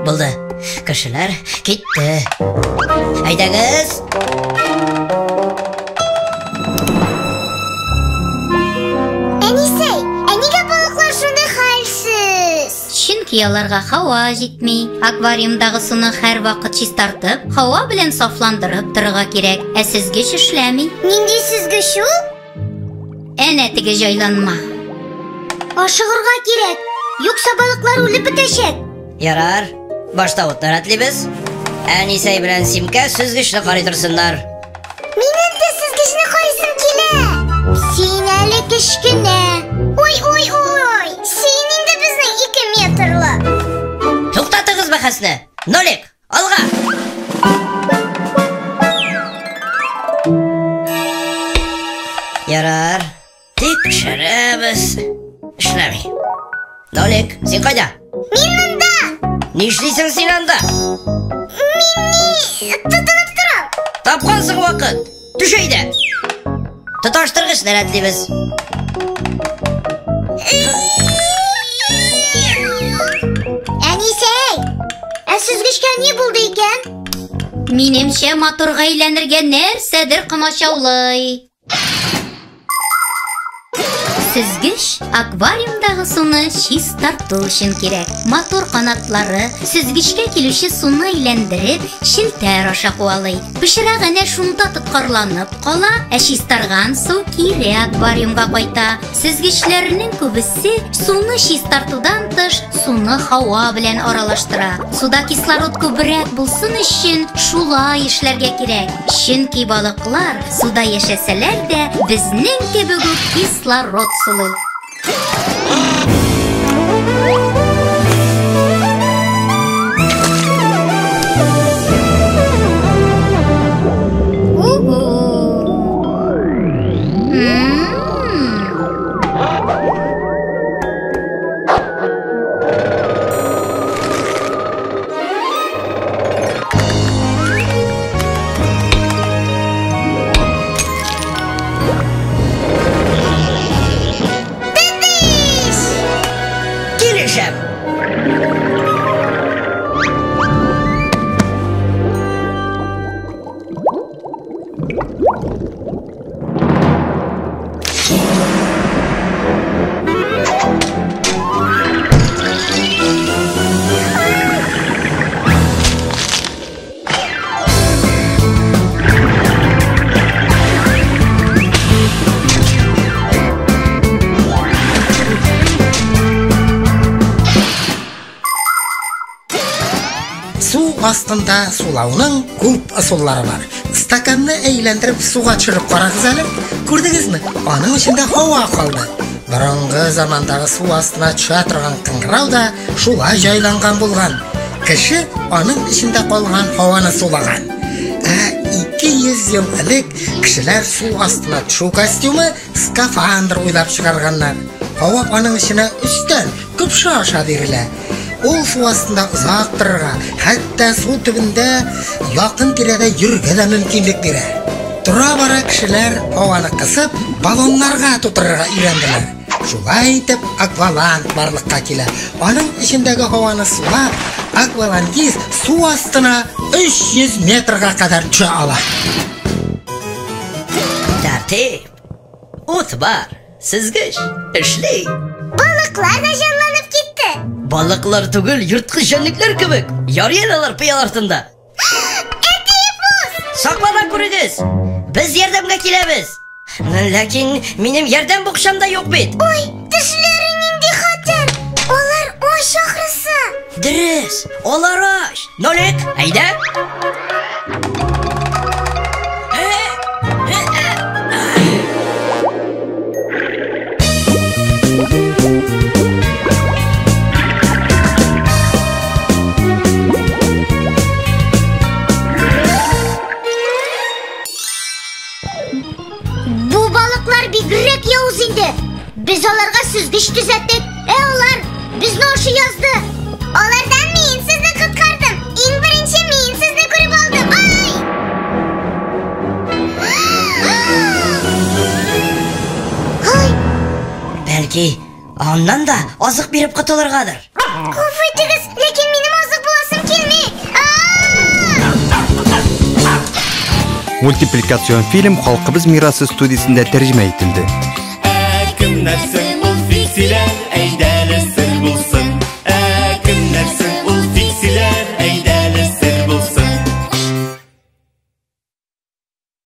buldu. Kişiler gitti. Haydagız. Әнисәй, нигә балыклар шундай хәлсез? Чөнки аларга һава җитми. Аквариумдагы суны һәр вакыт чистартып, һава белән сафландырып торырга кирәк. Ә сөзгеч эшләми. Нинди сөзгеч ул? Әнә теге җайланма. Ашыгырга кирәк, юкса балыклар үлеп бетәчәк. Ярар, башта утыр әтлибез. Әнисәй белән Симка сөзгечне карый торсыннар. Минем дә сөзгечне карыйсым килә. Син әле кечкенә. Ой. Син инде безнең 2 метрлы. Туктатыгыз бәхәсне. Нолик, алга. Ярар, тикшерәбез. Эшләми. Нолик, син кайда? Мин монда. Нишлисең син анда? Тотынып торам. Тапкансың вакыт. Төш әйдә. Тоташтыргычны рәтлибез. Әнисәй, süzгечкә ни булды икән? Минемчә моторга әйләнергә нәрсәдер комачаулый. Süzгеч аквариумдагы суны чистарту өчен кирәк. Мотор канатлары süzгечкә килүче суны әйләндереп, челтәр аша куалый. Пычрак әнә шунда тоткарланып кала, ә чистарган су кире аквариумга кайта. Süzгечләрнең күбесе суны чистартудан тыш суны һава белән аралаштыра. Суда кислород күбрәк булсын өчен шулай эшләргә кирәк. Чөнки балыклар суда яшәсәләр дә безнең кебек үк кислород сулый. Астында сулауның күп ысуллары бар. Стаканны әйләндереп суга төшереп карагыз әле. Күрдегезме? Аның эчендә һава калды. Борынгы замандагы су астына төшә торган кыңгырау да шулай җайланган булган. Кеше аның эчендә калган һаваны сулаган. 200 ел элек кешеләр су астына төшү костюмы скафандр уйлап чыгарганнар. Һава аның эченә өстән көпшә аша бирелә. Ул су астында узак торырга, хәтта су төбендә якын тирәдә йөрергә дә мөмкинлек бирә. Тора бара кешеләр һаваны кысып, баллоннарга тутырырга өйрәнделәр. Шулай итеп, акваланг барлыкка килә. Аның эчендәге һаваны сулап, аквалангист су астына 300 метрга кадәр төшә ала. Тәртип. Ут бар. Süzгеч эшли. Балыклар да җанланып китте. Балыклар түгел, йырткыч җанлыклар кебек. Ярыялар пыял артында. Саклана күрегез. Без ярдәмгә киләбез. Ләкин минем ярдәм букчамда юк бит. Ой, тешләрең нинди хәтәр. Алар ач ахрысы. Дөрес, алар ач. Нолик, әйдә. Бигрәк явыз инде. Без аларга süzгеч төзәттек. Алар безне ашы язды. Алардан мин сезне коткардым. Иң беренче мин сезне күреп алдым. Ай! Бәлки, аннан да азык биреп котылыргадыр. Гафу итегез, ләкин минем азык буласым Мультипликацион фильм Халкыбыз мирасы студиясында тәрҗемә ителде. Кемнәрсең